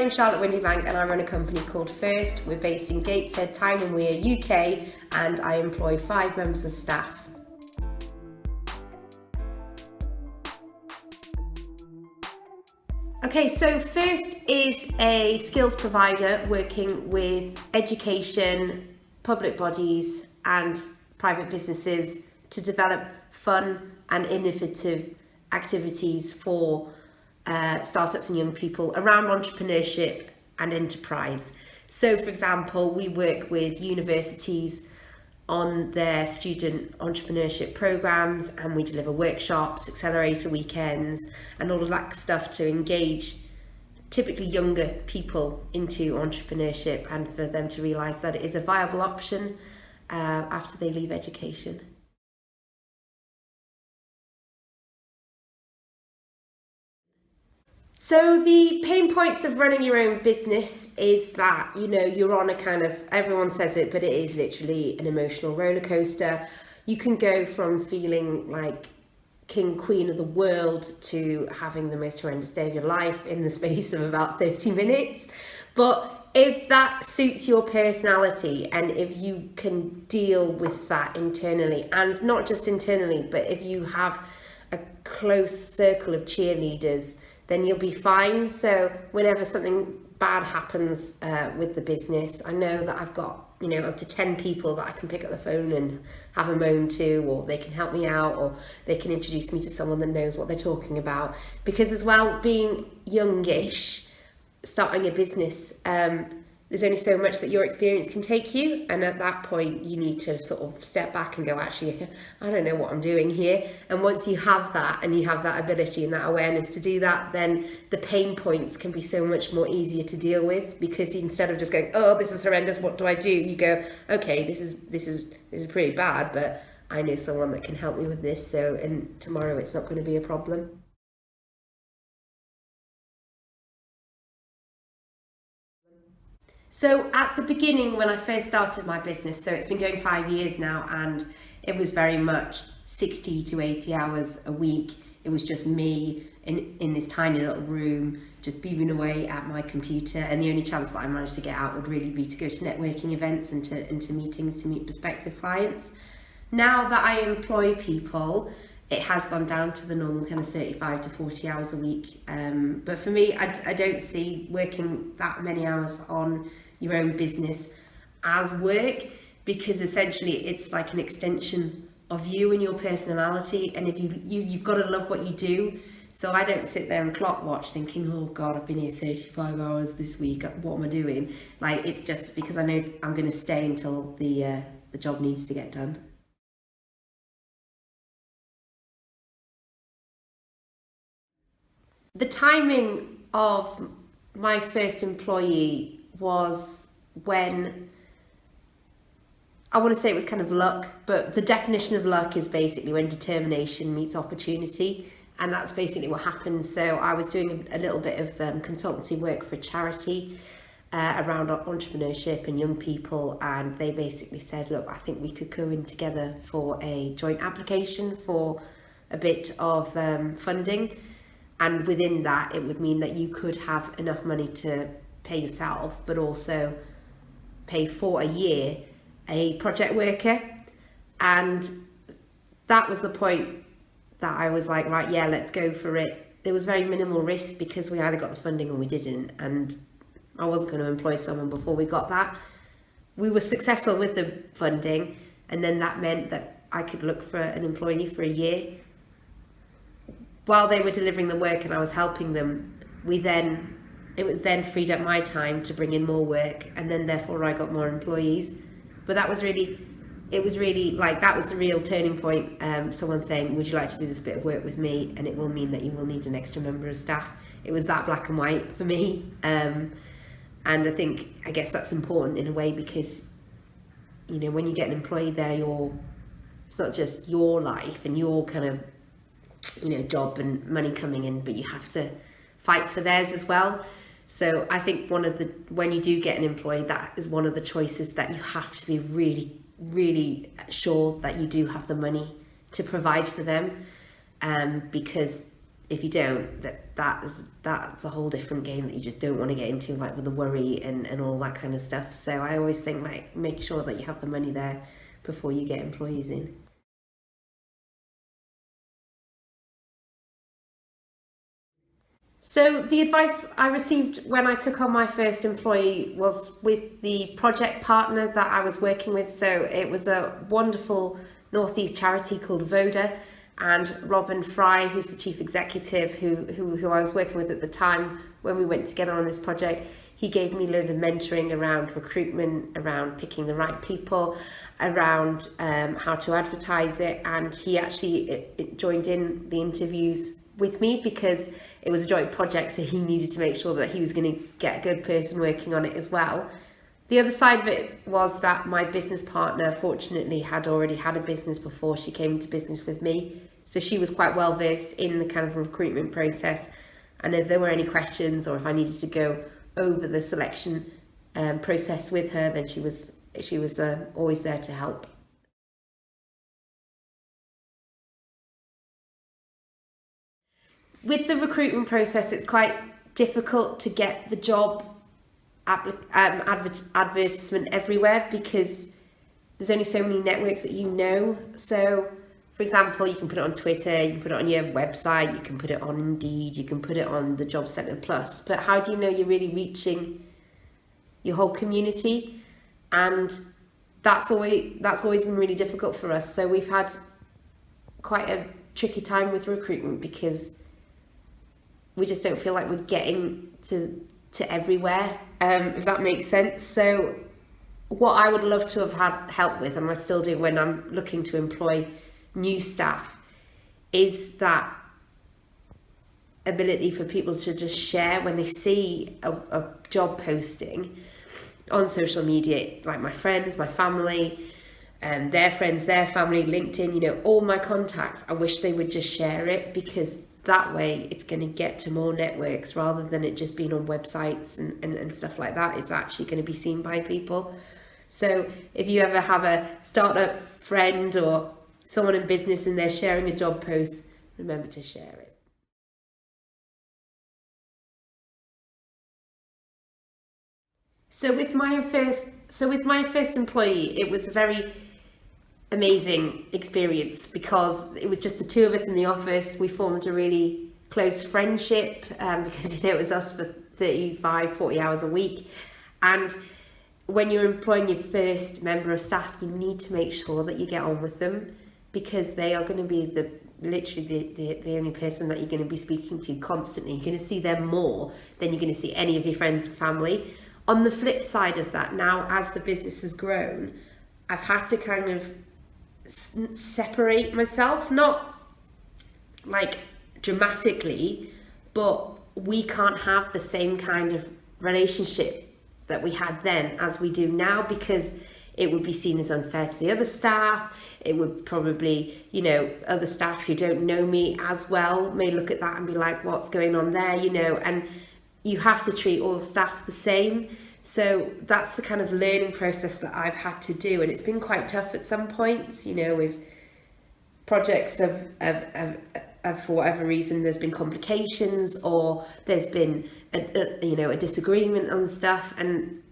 name's Charlotte Windybank and I run a company called First. We're based in Gateshead, Tyne and Wear, UK, and I employ 5 members of staff. Okay, so First is a skills provider working with education, public bodies and private businesses to develop fun and innovative activities for startups and young people around entrepreneurship and enterprise. So for example, we work with universities on their student entrepreneurship programs, and we deliver workshops, accelerator weekends and all of that stuff to engage typically younger people into entrepreneurship and for them to realise that it is a viable option after they leave education. So the pain points of running your own business is that, you're on a kind of, everyone says it, but it is literally an emotional roller coaster. You can go from feeling like king, queen of the world to having the most horrendous day of your life in the space of about 30 minutes. But if that suits your personality and if you can deal with that internally, and not just internally, but if you have a close circle of cheerleaders, then you'll be fine. So whenever something bad happens with the business, I know that I've got, up to 10 people that I can pick up the phone and have a moan to, or they can help me out, or they can introduce me to someone that knows what they're talking about. Because as well, being youngish, starting a business, there's only so much that your experience can take you, and at that point you need to sort of step back and go, actually, I don't know what I'm doing here. And once you have that and you have that ability and that awareness to do that, then the pain points can be so much more easier to deal with, because instead of just going, oh, this is horrendous, what do I do? You go, okay, this is pretty bad, but I know someone that can help me with this, and tomorrow it's not going to be a problem. So at the beginning, when I first started my business, so it's been going 5 years now, and it was very much 60 to 80 hours a week. It was just me in this tiny little room, just beaving away at my computer, and the only chance that I managed to get out would really be to go to networking events and to meetings to meet prospective clients. Now that I employ people, it has gone down to the normal kind of 35 to 40 hours a week. But for me, I don't see working that many hours on your own business as work, because essentially it's like an extension of you and your personality, and if you've got to love what you do. So I don't sit there and clock watch thinking, oh god, I've been here 35 hours this week, what am I doing? Like, it's just because I know I'm going to stay until the job needs to get done. The timing of my first employee was when, I want to say it was kind of luck, but the definition of luck is basically when determination meets opportunity, and that's basically what happened. So I was doing a little bit of consultancy work for a charity around entrepreneurship and young people, and they basically said, look, I think we could go in together for a joint application for a bit of funding. And within that, it would mean that you could have enough money to pay yourself, but also pay for a year a project worker. And that was the point that I was like, right, yeah, let's go for it. There was very minimal risk because we either got the funding or we didn't. And I wasn't going to employ someone before we got that. We were successful with the funding, and then that meant that I could look for an employee for a year. While they were delivering the work and I was helping them, it was then freed up my time to bring in more work, and then therefore I got more employees. But that was really like, that was the real turning point. Someone saying, would you like to do this bit of work with me, and it will mean that you will need an extra member of staff. It was that black and white for me. And I guess that's important in a way, because when you get an employee there, it's not just your life and your kind of job and money coming in, but you have to fight for theirs as well. So I think when you do get an employee, that is one of the choices that you have to be really, really sure that you do have the money to provide for them, because if you don't, that's a whole different game that you just don't want to get into, like with the worry and all that kind of stuff. So I always think, like, make sure that you have the money there before you get employees in. So the advice I received when I took on my first employee was with the project partner that I was working with. So it was a wonderful Northeast charity called Voda, and Robin Fry, who's the chief executive, who I was working with at the time when we went together on this project, he gave me loads of mentoring around recruitment, around picking the right people, around how to advertise it, and he actually joined in the interviews with me because it was a joint project, so he needed to make sure that he was going to get a good person working on it as well. The other side of it was that my business partner, fortunately, had already had a business before she came into business with me. So she was quite well versed in the kind of recruitment process. And if there were any questions or if I needed to go over the selection process with her, then she was always there to help. With the recruitment process, it's quite difficult to get the job advertisement everywhere because there's only so many networks that you know. So, for example, you can put it on Twitter, you can put it on your website, you can put it on Indeed, you can put it on the Job Centre Plus. But how do you know you're really reaching your whole community? And that's always been really difficult for us. So we've had quite a tricky time with recruitment because we just don't feel like we're getting to everywhere, if that makes sense. So what I would love to have had help with, and I still do when I'm looking to employ new staff, is that ability for people to just share when they see a job posting on social media, like my friends, my family, their friends, their family, LinkedIn, all my contacts. I wish they would just share it because that way it's going to get to more networks rather than it just being on websites and stuff like that. It's actually going to be seen by people. So if you ever have a startup friend or someone in business and they're sharing a job post, remember to share it. So with my first employee, it was a very amazing experience because it was just the two of us in the office. We formed a really close friendship because it was us for 35, 40 hours a week. And when you're employing your first member of staff, you need to make sure that you get on with them because they are going to be the only person that you're going to be speaking to constantly. You're going to see them more than you're going to see any of your friends and family. On the flip side of that, now as the business has grown, I've had to kind of separate myself, not like dramatically, but we can't have the same kind of relationship that we had then as we do now because it would be seen as unfair to the other staff. It would probably, other staff who don't know me as well may look at that and be like, what's going on there, and you have to treat all staff the same. So that's the kind of learning process that I've had to do, and it's been quite tough at some points, with projects of for whatever reason there's been complications or there's been a disagreement on stuff, and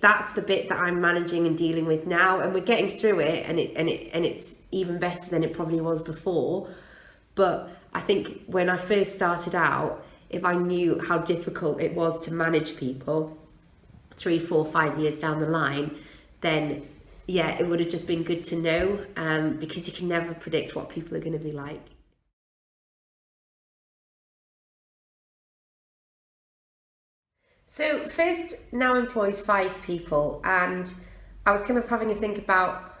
that's the bit that I'm managing and dealing with now, and we're getting through it, and it's even better than it probably was before. But I think when I first started out, if I knew how difficult it was to manage people 3, 4, 5 years down the line, then it would have just been good to know, because you can never predict what people are going to be like. So First now employs 5 people, and I was kind of having a think about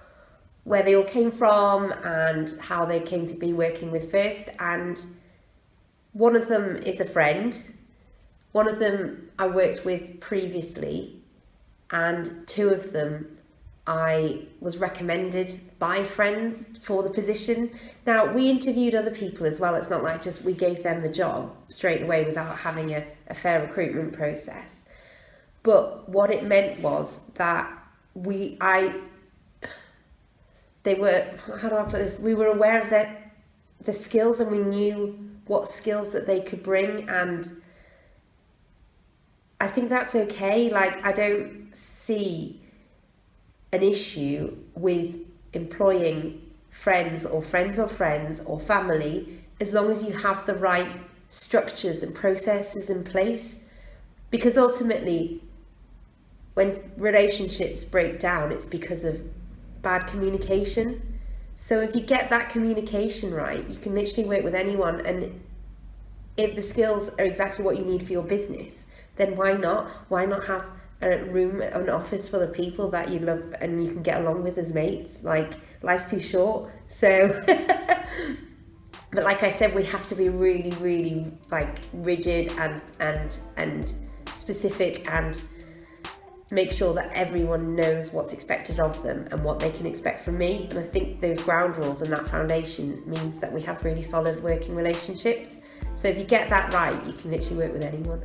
where they all came from and how they came to be working with First, and one of them is a friend, one of them I worked with previously, and 2 of them I was recommended by friends for the position. Now, we interviewed other people as well. It's not like just we gave them the job straight away without having a fair recruitment process. But what it meant was that we were, how do I put this? We were aware of the skills, and we knew what skills that they could bring, and I think that's okay. Like, I don't see an issue with employing friends or friends of friends or family, as long as you have the right structures and processes in place. Because ultimately, when relationships break down, it's because of bad communication. So if you get that communication right, you can literally work with anyone. And if the skills are exactly what you need for your business, then why not? Why not have a room, an office full of people that you love and you can get along with as mates? Like, life's too short. So, but like I said, we have to be really, really like rigid and specific, and make sure that everyone knows what's expected of them and what they can expect from me. And I think those ground rules and that foundation means that we have really solid working relationships. So if you get that right, you can literally work with anyone.